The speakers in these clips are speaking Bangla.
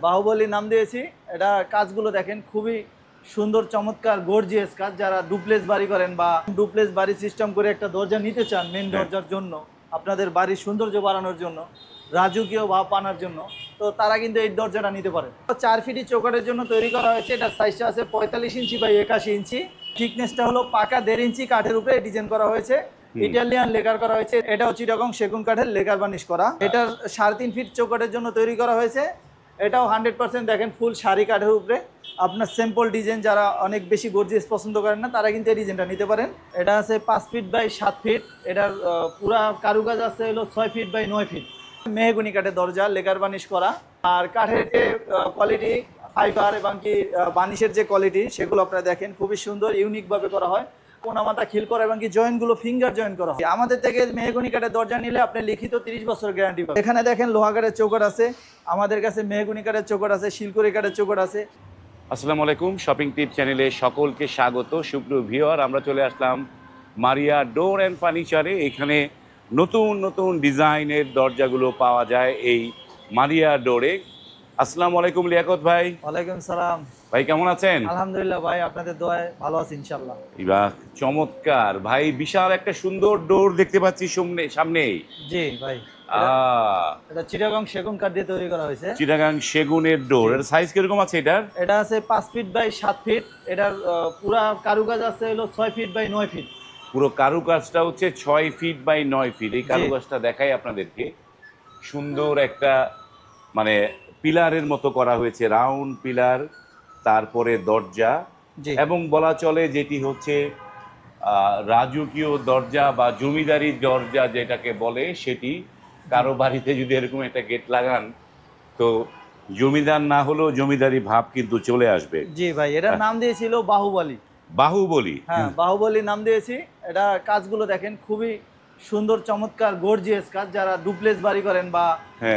বাহুবলী নাম দিয়েছি। এটা কাজগুলো দেখেন খুবই সুন্দর, চমৎকার, গর্জিয়াস কাজ। যারা ডুপ্লেক্স বাড়ি করেন বা ডুপ্লেক্স বাড়ি সিস্টেম করে একটা দরজা নিতে চান মেন হ্যাঁ। দরজার জন্য, আপনাদের বাড়ির সৌন্দর্য বাড়ানোর জন্য, রাজকীয় ভাব আনার জন্য, তো তারা কিন্তু এই দরজাটা নিতে পারে। 4 ফিটি চৌকাঠের জন্য তৈরি করা হয়েছে। এটা সাইজটা আছে 45 ইঞ্চি বাই 81 ইঞ্চি। থিকনেসটা হলো পাকা 1.5 ইঞ্চি কাঠের উপরে ডিজাইন করা হয়েছে। ইটালিয়ান লেকার করা হয়েছে। এটা চিটাগং সেগুন কাঠের লেকার বার্নিশ করা। এটার 3.5 ফিট চৌকাঠের জন্য তৈরি করা হয়েছে। এটাও 100% দেখেন ফুল শাড়ি কাঠের উপরে। আপনার সিম্পল ডিজাইন যারা অনেক বেশি গর্জিয়াস পছন্দ করেন না, তারা কিন্তু এই ডিজাইনটা নিতে পারেন। এটা আছে 5 ফিট বাই 7 ফিট। এটার পুরা কারুকাজ আছে হলো 6 ফিট বাই 9 ফিট। মেহগনি কাঠের দরজা, লেকার বার্নিশ করা। আর কাঠের যে কোয়ালিটি, ফাইবার এবং কি বার্নিশের যে কোয়ালিটি, সেগুলো আপনারা দেখেন খুবই সুন্দর, ইউনিকভাবে করা হয়। কোনামাতা খিল করা এবং কি জয়েন্টগুলো ফিঙ্গার জয়েন্ট করা হয়। আমাদের থেকে মেহগনি কাঠের দরজা নিলে আপনি লিখিত 30 বছর গ্যারান্টি পাবেন। এখানে দেখেন লোহা কাঠের চৌকাঠ আছে, আমাদের কাছে মেহগনি কাঠের চৌকাঠ আছে, শিলকুড়ি কাঠের চৌকাঠ আছে। আসসালামু আলাইকুম, শপিং টিপ চ্যানেলে সকলকে স্বাগত। সুপ্রিয় ভিউয়ার, আমরা চলে আসলাম মারিয়া ডোর অ্যান্ড ফার্নিচারে। এখানে নতুন নতুন ডিজাইনের দরজাগুলো পাওয়া যায় এই মারিয়া ডোরে। আসসালামু আলাইকুম লিয়াকত ভাই। ওয়ালাইকুম সালাম ভাই কেমন আছেন? আলহামদুলিল্লাহ ভাই, আপনাদের দোয়ায় ভালো আছি ইনশাআল্লাহ। বাহ, চমৎকার ভাই, বিশাল একটা সুন্দর ডোর দেখতে পাচ্ছি সামনেই। জি ভাই, এটা চিটাগং সেগুন কাঠ দিয়ে তৈরি করা হয়েছে। চিটাগাং সেগুনের ডোর। এর সাইজ কিরকম আছে এটার? এটা আছে 5 ফিট বাই 7 ফিট। এটার পুরা কারুকাজ আছে হলো 6 ফিট বাই 9 ফিট। পুরো কারুকাজটা হচ্ছে 6 ফিট বাই 9 ফিট। এই কারুকাজটা দেখাই আপনাদেরকে। সুন্দর একটা মানে পিলারের মতো করা হয়েছে, রাউন্ড পিলার, তারপরে দরজা, এবং বলা চলে যেটি হচ্ছে রাজকীয় দরজা বা জমিদারি দরজা যেটাকে বলে, সেটি কারো বাড়িতে যদি এরকম একটা গেট লাগান, তো জমিদার না হলেও জমিদারি ভাব কিন্তু চলে আসবে। জি ভাই, এটার নাম দিয়েছিল বাহুবলী। বাহুবলী, হ্যাঁ, বাহুবলী নাম দিয়েছি। এটা কাজগুলো দেখেন খুবই সুন্দর, চমৎকার, গর্জিয়াস কাজ। যারা ডুপ্লেক্স বাড়ি করেন বা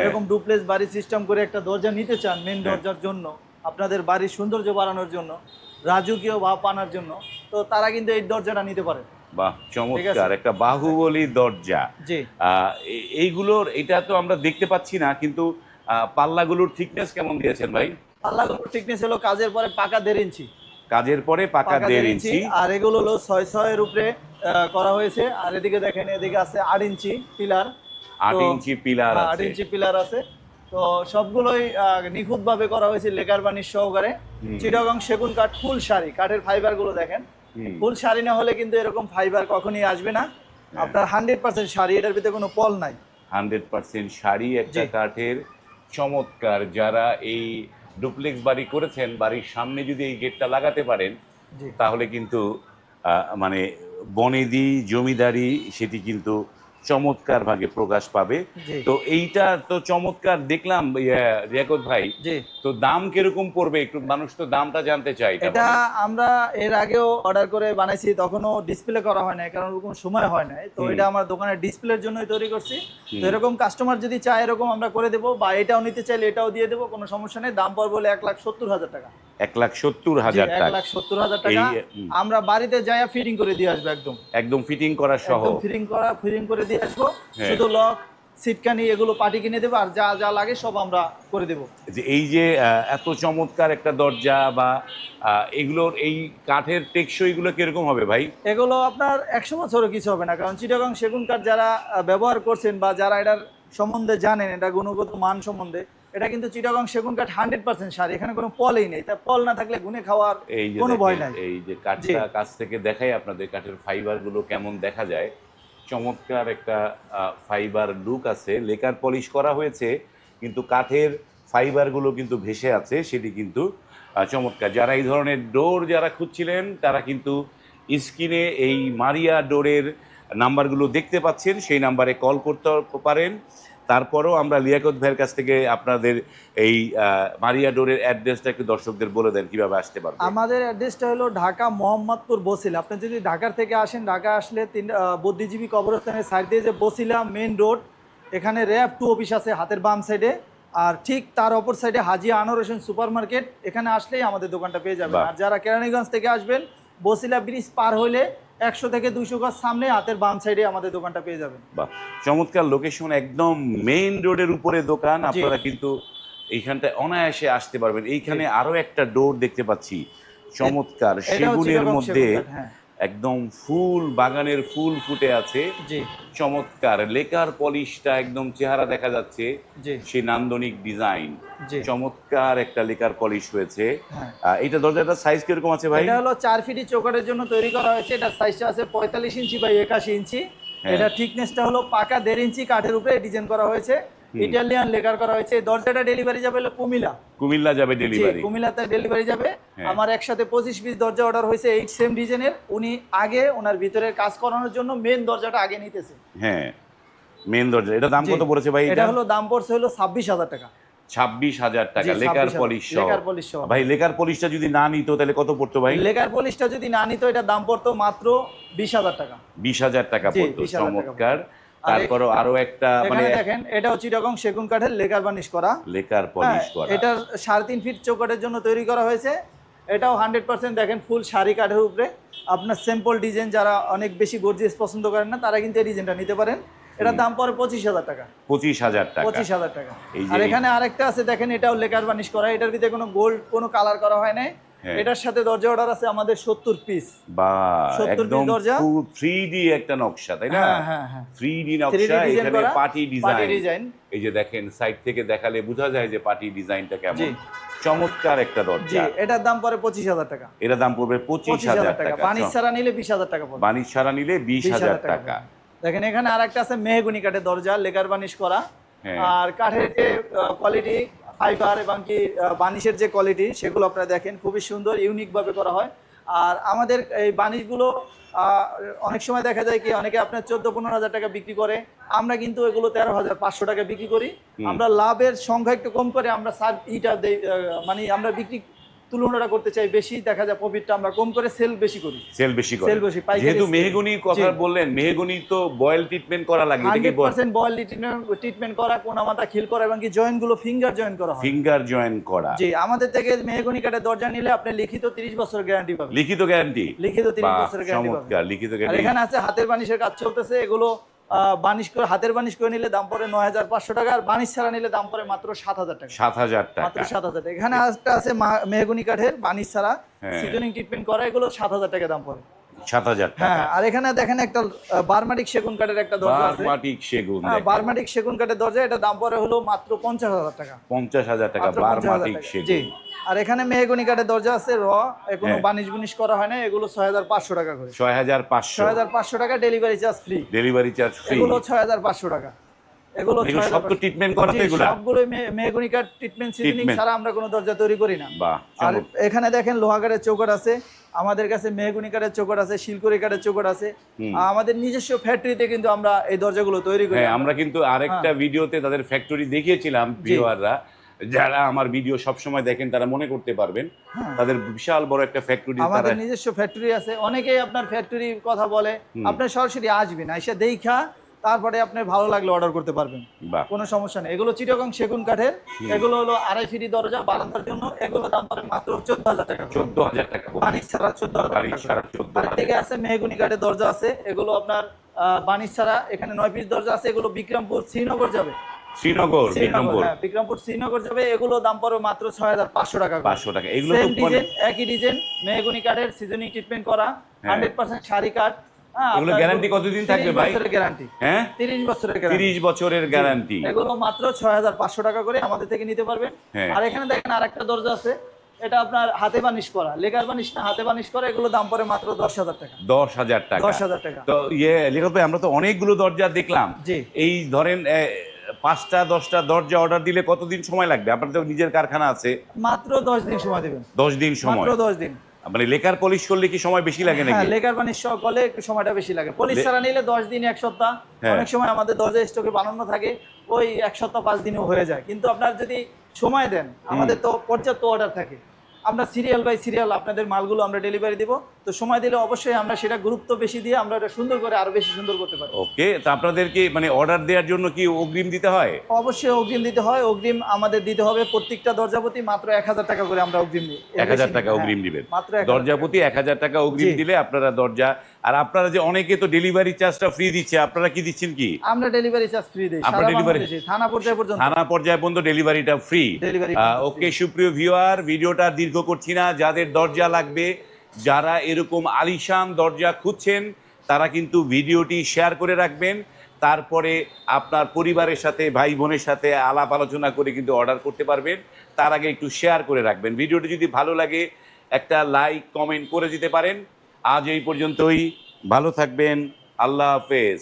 এরকম ডুপ্লেক্স বাড়ি সিস্টেম করে একটা দরজা নিতে চান মেন দরজার জন্য, আপনাদের বাড়ির সৌন্দর্য বাড়ানোর জন্য, রাজকীয় ভাব আনার জন্য, তো তারা কিন্তু এই দরজাটা নিতে পারে। বাহ, চমৎকার একটা বাহুবলী দরজা। জি, এইগুলোর এটা তো আমরা দেখতে পাচ্ছি না, কিন্তু পাল্লাগুলোর থিকনেস কেমন দিয়েছেন ভাই? পাল্লাগুলোর থিকনেস হলো কাজের পরে পাকা 1.5 ইঞ্চি। কাজের পরে পাকা 1.5 ইঞ্চি। আর এগুলো হলো 6 এর উপরে করা হয়েছে। আর এদিকে দেখেন, এদিকে আছে 8 ইঞ্চি পিলার। 8 ইঞ্চি পিলার আছে। 8 ইঞ্চি পিলার আছে। তো সবগুলোই নিখুঁতভাবে করা হয়েছে লেকার বার্নিশ সহকারে। চিটাগং সেগুন কাঠ ফুল শাড়ি কাঠের ফাইবার গুলো দেখেন, ফুল শাড়ি না হলে কিন্তু এরকম ফাইবার কখনই আসবে না। আপনার 100% শাড়ি, এটার ভিতরে কোনো পল নাই। 100% শাড়ি একটা কাঠের, চমৎকার। যারা এই ডুপ্লেক্স বাড়ি করেছেন, বাড়ির সামনে যদি এই গেটটা লাগাতে পারেন, তাহলে কিন্তু মানে বনেদি জমিদারি সেটি কিন্তু চমৎকার ভাবে প্রকাশ পাবে। তো এইটা তো চমৎকার দেখলাম রিয়াকত ভাই। তো দাম কিরকম পড়বে, একটু মানুষ তো দামটা জানতে চাই। এটা আমরা এর আগেও অর্ডার করে বানাইছি, তখনও ডিসপ্লে করা হয় না, কারণ ওরকম সময় হয় না। তো এটা আমার দোকানের ডিসপ্লের জন্যই তৈরি করছি। তো এরকম কাস্টমার যদি চায় এরকম আমরা করে দেবো, বা এটাও নিতে চাইলে এটাও দিয়ে দেবো, কোনো সমস্যা নেই। দাম পড়বে বলে 1,70,000 টাকা। 1,70,000 টাকা। 1,70,000 টাকা। আমরা বাড়িতে যাই ফিটিং করে দিয়ে আসবো, একদম ফিটিং করা সহ। ফিটিং করে দিয়ে আসবো। শুধু লক, সিটকানি এগুলো পার্টি কিনে দেবো, আর যা যা লাগে সব আমরা করে দেবো। যে এই যে এত চমৎকার একটা দরজা বা এগুলোর এই কাঠের টেকসই গুলো কিরকম হবে ভাই? এগুলো আপনার 100 বছরও কিছু হবে না, কারণ চিটাগং সেগুন কাঠ যারা ব্যবহার করছেন বা যারা এটার সম্বন্ধে জানেন, এটা গুণগত মান সম্বন্ধে, এটা কিন্তু চিটাগং সেগুন কাঠ 100% সার। এখানে কোনো পলই নেই। তা পল না থাকলে গুনে খাওয়ার কোনো ভয় নাই। এই যে কাঠটা কাছ থেকে দেখাই আপনাদের, কাঠের ফাইবার গুলো কেমন দেখা যায়। চমৎকার একটা ফাইবার লুক আছে, লেকার পলিশ করা হয়েছে, কিন্তু কাঠের ফাইবারগুলো কিন্তু ভেসে আছে, সেটি কিন্তু চমৎকার। যারা এই ধরনের ডোর যারা খুঁজছিলেন, তারা কিন্তু স্ক্রিনে এই মারিয়া ডোরের নাম্বারগুলো দেখতে পাচ্ছেন, সেই নাম্বারে কল করতে পারেন। তারপরেও আমরা লিয়াকত ভাইয়ের কাছ থেকে আপনাদের এই মারিয়া ডোরের অ্যাড্রেসটা একটু দর্শকদের বলে দেন কিভাবে আসতে পারবেন। আমাদের অ্যাড্রেসটা হলো ঢাকা মোহাম্মদপুর বসিলা। আপনি যদি ঢাকার থেকে আসেন, ঢাকা আসলে বুদ্ধিজীবী কবরস্থানের সাইড দিয়ে যে বসিলা মেন রোড, এখানে র‍্যাব 2 অফিস আছে হাতের বাম সাইডে। আর ঠিক তার অপর সাইডে হাজি আনোয়ার হোসেন সুপার মার্কেট। এখানে আসলেই আমাদের দোকানটা পেয়ে যাবেন। আর যারা কেরানীগঞ্জ থেকে আসবেন, বসিলা ব্রিজ পার হইলে 100 থেকে 200 গজ সামনে হাতের বাম সাইডে আমাদের দোকানটা পেয়ে যাবেন। বাহ, চমৎকার লোকেশন, একদম মেইন রোডের উপরে দোকান। আপনারা কিন্তু এইখানটায় অনায়াসে আসতে পারবেন। এইখানে আরো একটা ডোর দেখতে পাচ্ছি, চমৎকার এটাও সেগুনের চিটাগং মধ্যে সেগুন কাঠ, হ্যাঁ। একদম ফুল বাগানের ফুল ফুটে আছে, জি চমৎকার লেকার পলিশটা একদম চেহারা দেখা যাচ্ছে, জি সেই নান্দনিক ডিজাইন, জি চমৎকার একটা লেকার পলিশ হয়েছে। হ্যাঁ। এটা দরজাটার সাইজ কিরকম আছে ভাই? এটা হলো 4 ফিটি চৌকাঠের জন্য তৈরি করা হয়েছে। এটা সাইজটা আছে 45 ইঞ্চি বাই 81 ইঞ্চি। হ্যাঁ। এটা থিকনেসটা হলো পাকা 1.5 ইঞ্চি কাঠের উপরে ডিজাইন করা হয়েছে, ইটালিয়ান লেকার করা হয়েছে। দরজাটা ডেলিভারি যাবে হলো কুমিল্লা যাবে জি, ডেলিভারি। কুমিল্লাতে ডেলিভারি যাবে। হ্যাঁ। আমার একসাথে 25 পিস দরজা অর্ডার হয়েছে এই সেম ডিজাইনের। উনি আগে ওনার ভিতরের কাজ করানোর জন্য মেন দরজাটা আগে নিতেছে। হ্যাঁ, মেন দরজা। এটা দাম জি। কত পড়েছে ভাই? এটা হলো দাম পড়ছে হলো 26,000 টাকা। 26,000 টাকা জি, লেকার 26,000 পলিশ সহ। লেকার পলিশ সহ। ভাই লেকার পলিশটা যদি না নিত তাহলে কত পড়তো ভাই? লেকার পলিশটা যদি না নিত এটা দাম পড়তো মাত্র 20,000 টাকা। 20,000 টাকা জি, পড়তো। 20,000 টাকা। চমৎকার। আর তারপরও আরো একটা মানে এখানে দেখেন এটাও চিটাগং সেগুন কাঠের লেকার বার্নিশ করা। লেকার পলিশ করা। এটা 3.5 ফিট চৌকাঠের জন্য তৈরি করা হয়েছে। এটাও 100% দেখেন ফুল শাড়ি কাঠের উপরে। আপনার সিম্পল ডিজাইন যারা অনেক বেশি গর্জিয়াস পছন্দ করেন না তারা কিন্তু এই ডিজাইনটা নিতে পারেন। এটার দাম পড়ে 25,000 টাকা। 25,000 টাকা। 25,000 টাকা। এই যে আর এখানে আরেকটা আছে দেখেন, এটাও লেকার বার্নিশ করা। এটার ভিতরে কোনো গোল্ড কোনো কালার করা হয় নাই। হ্যাঁ। এটার সাথে দরজা অর্ডার আছে আমাদের 70 পিস। বা 70 একদম পিস দরজা। 3D একটা নকশা, তাই না? হ্যাঁ হ্যাঁ হ্যাঁ 3D 3D নকশা, ডিজাইন এখানে করা, পার্টি পার্টি ডিজাইন। ডিজাইন। এই যে দেখেন সাইড থেকে দেখালে বোঝা যায় যে পার্টি ডিজাইনটা জি। কেমন। চমৎকার একটা জি, দরজা। এটার দাম পড়ে 25,000 টাকা। এর দাম পড়বে 25,000 টাকা। বানিশ ছাড়া নিলে 20,000 টাকা পড়বে। বানিশ ছাড়া নিলে 20,000 টাকা। দেখেন এখানে আরেকটা আছে মেহগনি কাঠের দরজা, লেকার বানিশ করা। হ্যাঁ। আর কাঠের যে কোয়ালিটি, ফাইবার এবং কি বানিশের যে কোয়ালিটি সেগুলো আপনারা দেখেন খুবই সুন্দর ইউনিক ভাবে করা হয়। আর আমাদের এই বানিশগুলো অনেক সময় দেখা যায় কি অনেকে আপনার 14-15 হাজার টাকা বিক্রি করে, আমরা কিন্তু এগুলো 13,500 টাকা বিক্রি করি। আমরা লাভের সংখ্যা একটু কম করে আমরা মানে আমরা বিক্রি তুলনাটা করতে চাই বেশি, দেখা যায় প্রফিটটা আমরা কম করে সেল বেশি করি। সেল বেশি করে। সেল বেশি, পাইকারি যেহেতু সেল। মেহগনির কথা জি। বললেন, মেহগনি তো বয়েল ট্রিটমেন্ট করা লাগে, এটা কি 100% বয়েল ট্রিটমেন্ট করা, কোনামাতা খিল করা এবং কি জয়েন্ট গুলো ফিঙ্গার জয়েন করা হয়। ফিঙ্গার জয়েন করা? জি, আমাদের থেকে মেহগনি কাঠের দরজা নিলে আপনি লিখিত 30 বছর গ্যারান্টি পাবেন। লিখিত গ্যারান্টি? লিখিত 30 বছরের গ্যারান্টি পাবেন। চমৎকার, লিখিত আর গ্যারান্টি। এখানে আছে হাতের বানিশের কাজ চলতেছে। এগুলো বানিশ করে হাতের বানিশ করে নিলে দাম পড়ে 9,500 টাকা, আর বানিশ ছাড়া নিলে দাম পড়ে মাত্র 7,000 টাকা। 7,000 মাত্র টাকা। 7,000 টাকা। এখানে একটা আছে মেহগনি কাঠের বানিশ ছাড়া হ্যাঁ। সিজনিং ট্রিটমেন্ট করা, এগুলো 7,000 টাকা দাম পড়ে। 7,000 হ্যাঁ, টাকা। আর এখানে দেখেন একটা বারমাটিক সেগুন কাঠের একটা দরজা আছে। বারমাটিক সেগুন। হ্যাঁ, দেখেন। বারমাটিক সেগুন কাঠের দরজা, এটা দাম পড়ে হলো মাত্র 50,000 টাকা। 50,000 টাকা মাত্র 50,000 বারমাটিক টাকা। সেগুন। জি। আর এখানে মেহগনি কাঠের দরজা আছে এখনো হ্যাঁ। বানিশ বুনিশ করা হয় না, এগুলো 6,500 টাকা করে। 6,500। 6,500 টাকা, delivery charge free. Delivery charge free. এগুলো 6,500 টাকা। এগুলো এগুলো সব তো ট্রিটমেন্ট করা তো এগুলা? সবগুলো মেহগনি কাঠ ট্রিটমেন্ট সিজনিং ট্রিটমেন্ট ছাড়া আমরা কোনো দরজা তৈরি করি না। বাহ, আর চমৎকার। এখানে দেখেন লোহা কাঠের চৌকাঠ আছে, আমাদের কাছে মেহগনি কাঠের চৌকাঠ আছে, শিলকড়ি কাঠের চৌকাঠ আছে। আমাদের নিজস্ব ফ্যাক্টরিতে কিন্তু আমরা এই দরজাগুলো তৈরি করি। হ্যাঁ, আমরা কিন্তু আরেকটা ভিডিওতে তাদের ফ্যাক্টরি দেখিয়েছিলাম। ভিউয়াররা যারা আমার ভিডিও সবসময় দেখেন তারা মনে করতে পারবেন তাদের বিশাল বড় একটা ফ্যাক্টরি। আমাদের নিজস্ব ফ্যাক্টরি আছে। অনেকেই আপনার ফ্যাক্টরির কথা বলে, আপনি সরাসরি আসবেন, এসে দেখা তারপরে আপনি ভালো লাগলে অর্ডার করতে পারবেন, বাহ, কোনো সমস্যা নেই। এগুলো চিটাগং সেগুন কাঠের, এগুলো হলো 2.5 ফিট দরজা বারান্দার জন্য। এগুলো দাম পড়ে মাত্র 14,000 টাকা। 14,000 টাকা। বানিশ ছাড়া 14,000 বানিশ ছাড়া 14,000 থেকে আছে মেহগনি কাঠের দরজা আছে, এগুলো আপনার বানিশ ছাড়া। এখানে 9 পিস দরজা আছে, এগুলো বিক্রমপুর শ্রীনগর যাবে। শ্রীনগর, বিক্রমপুর। হ্যাঁ, বিক্রমপুর শ্রীনগর যাবে। এগুলো দাম পড়ে মাত্র 6,500 টাকা। 500 টাকা। এগুলো সেম তো ডিজাইন, একই ডিজাইন, মেহগনি কাঠের সিজনিং ট্রিটমেন্ট করা, 100% শাড়ি কাঠ। এগুলো গ্যারান্টি কতদিন থাকবে ভাই? 30 বছরের গ্যারান্টি। হ্যাঁ, 30 বছরের গ্যারান্টি। 30 বছরের গ্যারান্টি। এগুলো মাত্র 6,500 টাকা করে আমাদের থেকে নিতে পারবেন। হ্যাঁ। আর এখানে দেখেন আরেকটা দরজা আছে, এটা আপনার হাতে বানিশ করা, লেকার বানিশ না, হাতে বানিশ করা। এগুলো দাম পড়ে মাত্র 10,000 টাকা। 10,000 টাকা। 10,000 টাকা। তো লেখক ভাই, আমরা তো অনেকগুলো দরজা দেখলাম। জি। এই ধরেন 5টা 10টা দরজা অর্ডার দিলে কতদিন সময় লাগবে? আপনার তো নিজের কারখানা আছে। মাত্র 10 দিন সময় দেবেন। 10 দিন সময়? মাত্র 10 দিন। মানে লেকার পলিশ করলে কি সময় বেশি লাগে নাকি? হ্যাঁ, লেকার বানিশ সহ করলে একটু সময়টা বেশি লাগে। পলিশ ছাড়া নিলে 10 দিন 1 সপ্তাহ। হ্যাঁ। অনেক সময় আমাদের দরজা স্টকে বানানো থাকে, ওই 1 সপ্তাহ 5 দিনেও হয়ে যায়। কিন্তু আপনার যদি সময় দেন, আমাদের তো পর্যাপ্ত অর্ডার থাকে, আমরা সিরিয়াল বাই সিরিয়াল আপনাদের মালগুলো আমরা ডেলিভারি দিব। তো সময় দিলে অবশ্যই আমরা সেটা গুরুত্ব বেশি দিয়ে আমরা এটা সুন্দর করে আরো বেশি সুন্দর করতে পারি। ওকে, তো আপনাদেরকে মানে অর্ডার দেওয়ার জন্য কি অগ্রিম দিতে হয়? অবশ্যই অগ্রিম দিতে হয়। অগ্রিম আমাদের দিতে হবে প্রত্যেকটা দরজাপতি মাত্র 1000 টাকা করে আমরা অগ্রিম দিই। 1000 টাকা অগ্রিম দিবেন, মাত্র 1000 দরজাপতি 1000 টাকা অগ্রিম দিলে আপনারা দরজা। আর আপনারা যে অনেকে তো ডেলিভারি চার্জটা ফ্রি দিচ্ছে, আপনারা কি দিচ্ছেন কি? আমরা ডেলিভারি চার্জ ফ্রি দেই আপনারা সারা ডেলিভারি বাংলাদেশে থানা পর্যায়ে পর্যন্ত। থানা পর্যায়ে পর্যন্ত ডেলিভারিটা ফ্রি। ডেলিভারি ওকে সুপ্রিয় ভিউয়ার, ভিডিওটা দীর্ঘ করছি না। যাদের দরজা লাগবে, যারা এরকম আলিশান দরজা খুঁজছেন, তারা কিন্তু ভিডিওটি শেয়ার করে রাখবেন। তারপরে আপনার পরিবারের সাথে, ভাই বোনের সাথে আলাপ আলোচনা করে কিন্তু অর্ডার করতে পারবেন। তার আগে একটু শেয়ার করে রাখবেন। ভিডিওটি যদি ভালো লাগে একটা লাইক কমেন্ট করে দিতে পারেন। আজ এই পর্যন্তই, ভালো থাকবেন, আল্লাহ হাফেজ।